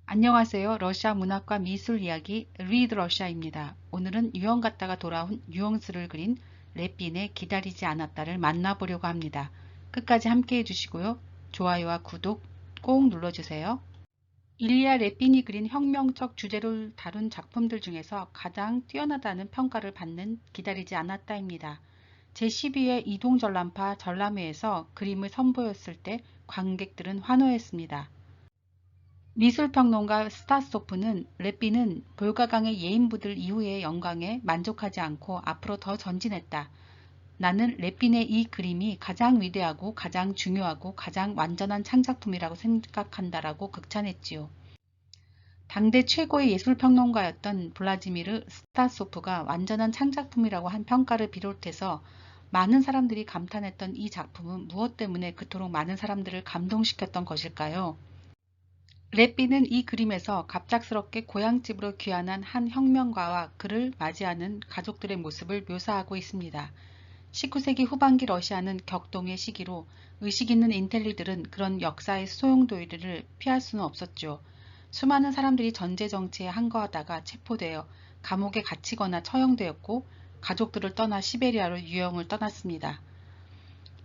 안녕하세요. 러시아 문학과 미술 이야기 리드 러시아입니다. 오늘은 유형 갔다가 돌아온 유형스를 그린 렛빈의 기다리지 않았다를 만나보려고 합니다. 끝까지 함께 해주시고요. 좋아요와 구독 꼭 눌러주세요. 일리아 렛빈이 그린 혁명적 주제를 다룬 작품들 중에서 가장 뛰어나다는 평가를 받는 기다리지 않았다입니다. 제12회 이동전람파 전람회에서 그림을 선보였을 때 관객들은 환호했습니다. 미술평론가 스타소프는 렛빈은 볼가강의 예인부들 이후의 영광에 만족하지 않고 앞으로 더 전진했다. 나는 렛빈의 이 그림이 가장 위대하고 가장 중요하고 가장 완전한 창작품이라고 생각한다라고 극찬했지요. 당대 최고의 예술평론가였던 블라지미르 스타소프가 완전한 창작품이라고 한 평가를 비롯해서 많은 사람들이 감탄했던 이 작품은 무엇 때문에 그토록 많은 사람들을 감동시켰던 것일까요? 렛빈은 이 그림에서 갑작스럽게 고향집으로 귀환한 한 혁명가와 그를 맞이하는 가족들의 모습을 묘사하고 있습니다. 19세기 후반기 러시아는 격동의 시기로 의식 있는 인텔리들은 그런 역사의 소용돌이를 피할 수는 없었죠. 수많은 사람들이 전제 정치에 항거하다가 체포되어 감옥에 갇히거나 처형되었고 가족들을 떠나 시베리아로 유영을 떠났습니다.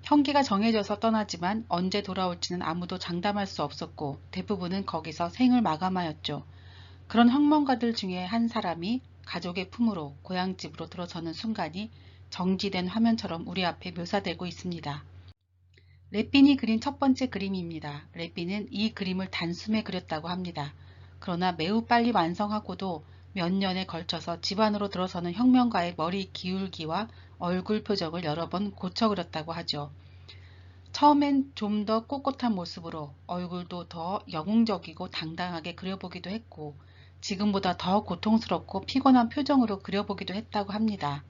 형기가 정해져서 떠나지만 언제 돌아올지는 아무도 장담할 수 없었고 대부분은 거기서 생을 마감하였죠. 그런 혁명가들 중에 한 사람이 가족의 품으로 고향집으로 들어서는 순간이 정지된 화면처럼 우리 앞에 묘사되고 있습니다. 렛빈이 그린 첫 번째 그림입니다. 렛빈은 이 그림을 단숨에 그렸다고 합니다. 그러나 매우 빨리 완성하고도 몇 년에 걸쳐서 집 안으로 들어서는 혁명가의 머리 기울기와 얼굴 표정을 여러 번 고쳐 그렸다고 하죠. 처음엔 좀 더 꼿꼿한 모습으로 얼굴도 더 영웅적이고 당당하게 그려보기도 했고 지금보다 더 고통스럽고 피곤한 표정으로 그려보기도 했다고 합니다.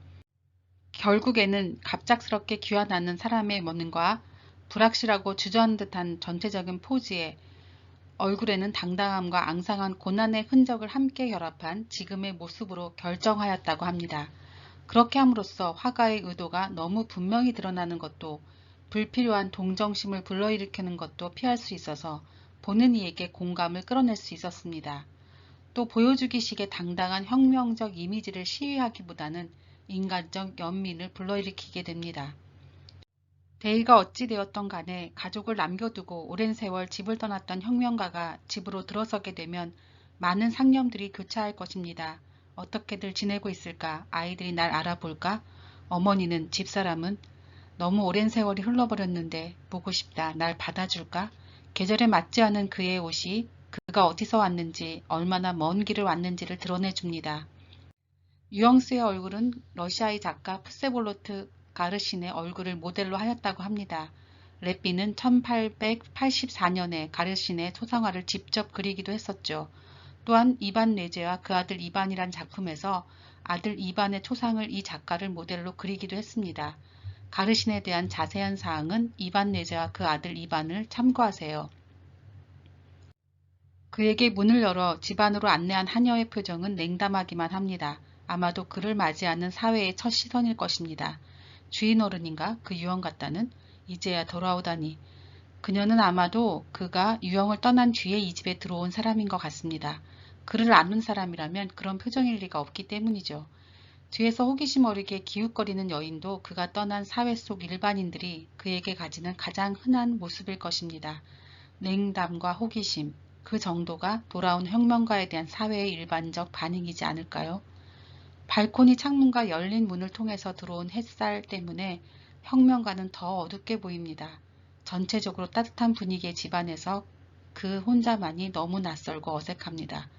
결국에는 갑작스럽게 귀환하는 사람의 면과 불확실하고 주저한 듯한 전체적인 포즈에 얼굴에는 당당함과 앙상한 고난의 흔적을 함께 결합한 지금의 모습으로 결정하였다고 합니다. 그렇게 함으로써 화가의 의도가 너무 분명히 드러나는 것도 불필요한 동정심을 불러일으키는 것도 피할 수 있어서 보는 이에게 공감을 끌어낼 수 있었습니다. 또 보여주기식의 당당한 혁명적 이미지를 시위하기보다는 인간적 연민을 불러일으키게 됩니다. 대의가 어찌 되었던 간에 가족을 남겨두고 오랜 세월 집을 떠났던 혁명가가 집으로 들어서게 되면 많은 상념들이 교차할 것입니다. 어떻게들 지내고 있을까? 아이들이 날 알아볼까? 어머니는, 집사람은 너무 오랜 세월이 흘러버렸는데 보고 싶다. 날 받아줄까? 계절에 맞지 않은 그의 옷이 그가 어디서 왔는지 얼마나 먼 길을 왔는지를 드러내줍니다. 유영스의 얼굴은 러시아의 작가 프세볼로트 가르신의 얼굴을 모델로 하였다고 합니다. 렛빈은 1884년에 가르신의 초상화를 직접 그리기도 했었죠. 또한 이반 뇌제와 그 아들 이반이란 작품에서 아들 이반의 초상을 이 작가를 모델로 그리기도 했습니다. 가르신에 대한 자세한 사항은 이반 뇌제와 그 아들 이반을 참고하세요. 그에게 문을 열어 집 안으로 안내한 하녀의 표정은 냉담하기만 합니다. 아마도 그를 맞이하는 사회의 첫 시선일 것입니다. 주인 어른인가? 그 유형 같다는? 이제야 돌아오다니. 그녀는 아마도 그가 유형을 떠난 뒤에 이 집에 들어온 사람인 것 같습니다. 그를 아는 사람이라면 그런 표정일 리가 없기 때문이죠. 뒤에서 호기심 어리게 기웃거리는 여인도 그가 떠난 사회 속 일반인들이 그에게 가지는 가장 흔한 모습일 것입니다. 냉담과 호기심, 그 정도가 돌아온 혁명가에 대한 사회의 일반적 반응이지 않을까요? 발코니 창문과 열린 문을 통해서 들어온 햇살 때문에 혁명가는 더 어둡게 보입니다. 전체적으로 따뜻한 분위기의 집안에서 그 혼자만이 너무 낯설고 어색합니다.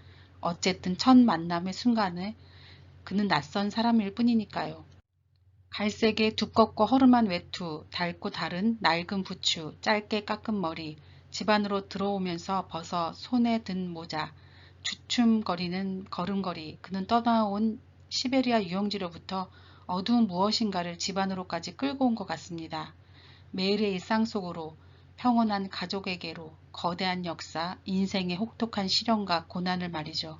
어쨌든 첫 만남의 순간에 그는 낯선 사람일 뿐이니까요. 갈색의 두껍고 허름한 외투, 닳고 다른 낡은 부추, 짧게 깎은 머리, 집 안으로 들어오면서 벗어 손에 든 모자, 주춤거리는 걸음걸이, 그는 떠나온 시베리아 유영지로부터 어두운 무엇인가를 집 안으로까지 끌고 온 것 같습니다. 매일의 일상 속으로, 평온한 가족에게로, 거대한 역사, 인생의 혹독한 시련과 고난을 말이죠.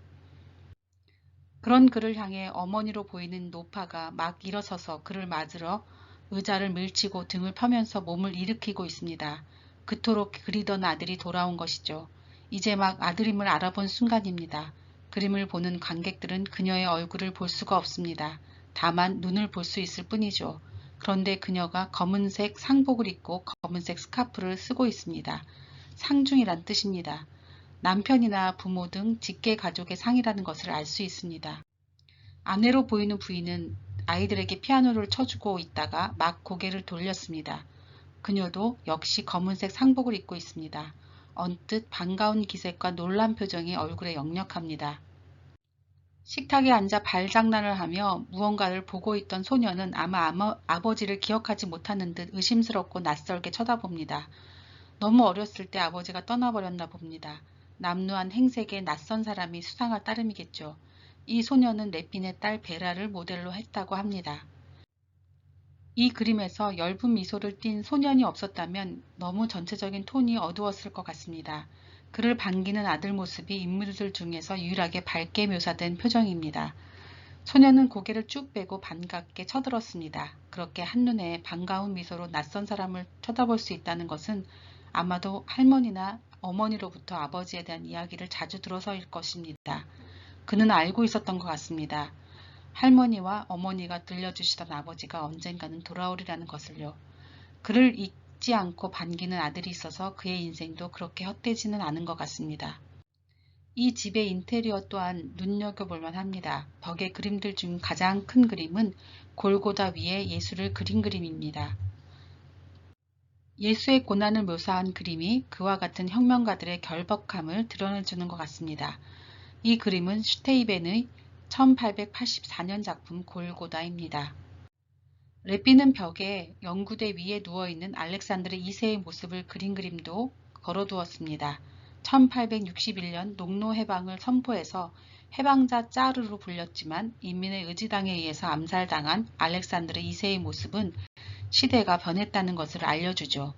그런 그를 향해 어머니로 보이는 노파가 막 일어서서 그를 맞으러 의자를 밀치고 등을 펴면서 몸을 일으키고 있습니다. 그토록 그리던 아들이 돌아온 것이죠. 이제 막 아들임을 알아본 순간입니다. 그림을 보는 관객들은 그녀의 얼굴을 볼 수가 없습니다. 다만 눈을 볼 수 있을 뿐이죠. 그런데 그녀가 검은색 상복을 입고 검은색 스카프를 쓰고 있습니다. 상중이란 뜻입니다. 남편이나 부모 등 직계 가족의 상이라는 것을 알 수 있습니다. 아내로 보이는 부인은 아이들에게 피아노를 쳐주고 있다가 막 고개를 돌렸습니다. 그녀도 역시 검은색 상복을 입고 있습니다. 언뜻 반가운 기색과 놀란 표정이 얼굴에 역력합니다. 식탁에 앉아 발장난을 하며 무언가를 보고 있던 소녀는 아마 아버지를 기억하지 못하는 듯 의심스럽고 낯설게 쳐다봅니다. 너무 어렸을 때 아버지가 떠나버렸나 봅니다. 남루한 행색의 낯선 사람이 수상할 따름이겠죠. 이 소녀는 랩빈의 딸 베라를 모델로 했다고 합니다. 이 그림에서 엷은 미소를 띤 소년이 없었다면 너무 전체적인 톤이 어두웠을 것 같습니다. 그를 반기는 아들 모습이 인물들 중에서 유일하게 밝게 묘사된 표정입니다. 소년은 고개를 쭉 빼고 반갑게 쳐들었습니다. 그렇게 한눈에 반가운 미소로 낯선 사람을 쳐다볼 수 있다는 것은 아마도 할머니나 어머니로부터 아버지에 대한 이야기를 자주 들어서일 것입니다. 그는 알고 있었던 것 같습니다. 할머니와 어머니가 들려주시던 아버지가 언젠가는 돌아오리라는 것을요. 그를 잊지 않고 반기는 아들이 있어서 그의 인생도 그렇게 헛되지는 않은 것 같습니다. 이 집의 인테리어 또한 눈여겨볼만 합니다. 벽의 그림들 중 가장 큰 그림은 골고다 위에 예수를 그린 그림입니다. 예수의 고난을 묘사한 그림이 그와 같은 혁명가들의 결박함을 드러내주는 것 같습니다. 이 그림은 슈테이벤의 1884년 작품 골고다입니다. 랩빈은 벽에 연구대 위에 누워있는 알렉산드르 2세의 모습을 그린 그림도 걸어두었습니다. 1861년 농노 해방을 선포해서 해방자 짜르로 불렸지만 인민의 의지당에 의해서 암살당한 알렉산드르 2세의 모습은 시대가 변했다는 것을 알려주죠.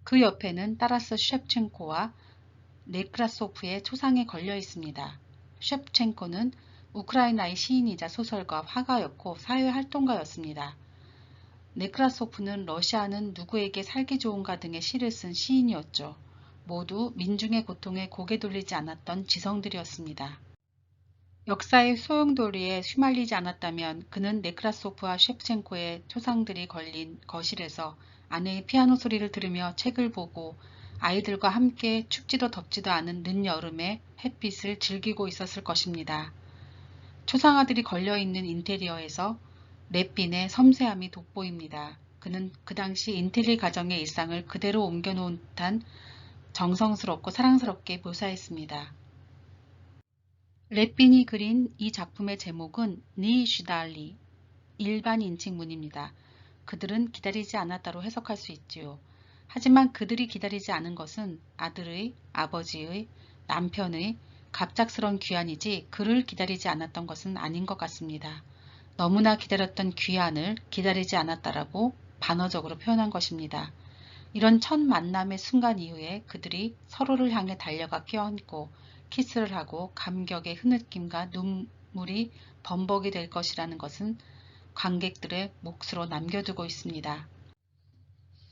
그 옆에는 따라스 셰프첸코와 네크라소프의 초상에 걸려 있습니다. 셰프첸코는 우크라이나의 시인이자 소설가, 화가였고 사회활동가였습니다. 네크라소프는 러시아는 누구에게 살기 좋은가 등의 시를 쓴 시인이었죠. 모두 민중의 고통에 고개 돌리지 않았던 지성들이었습니다. 역사의 소용돌이에 휘말리지 않았다면 그는 네크라소프와 셰프첸코의 초상들이 걸린 거실에서 아내의 피아노 소리를 들으며 책을 보고 아이들과 함께 춥지도 덥지도 않은 늦여름의 햇빛을 즐기고 있었을 것입니다. 초상화들이 걸려있는 인테리어에서 랩빈의 섬세함이 돋보입니다. 그는 그 당시 인텔리 가정의 일상을 그대로 옮겨놓은 듯한 정성스럽고 사랑스럽게 묘사했습니다. 랩빈이 그린 이 작품의 제목은 니 슈달리, 일반 인칭문입니다. 그들은 기다리지 않았다로 해석할 수 있지요. 하지만 그들이 기다리지 않은 것은 아들의, 아버지의, 남편의 갑작스런 귀환이지 그를 기다리지 않았던 것은 아닌 것 같습니다. 너무나 기다렸던 귀환을 기다리지 않았다라고 반어적으로 표현한 것입니다. 이런 첫 만남의 순간 이후에 그들이 서로를 향해 달려가 껴안고 키스를 하고 감격의 흐느낌과 눈물이 범벅이 될 것이라는 것은 관객들의 몫으로 남겨두고 있습니다.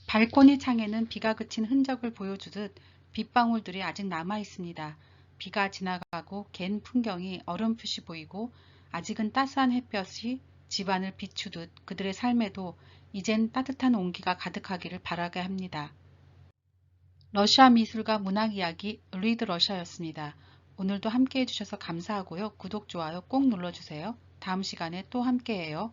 발코니 창에는 비가 그친 흔적을 보여주듯 빗방울들이 아직 남아 있습니다. 비가 지나가고 갠 풍경이 어렴풋이 보이고 아직은 따스한 햇볕이 집안을 비추듯 그들의 삶에도 이젠 따뜻한 온기가 가득하기를 바라게 합니다. 러시아 미술과 문학 이야기 리드 러시아였습니다. 오늘도 함께 해주셔서 감사하고요. 구독, 좋아요 꼭 눌러주세요. 다음 시간에 또 함께해요.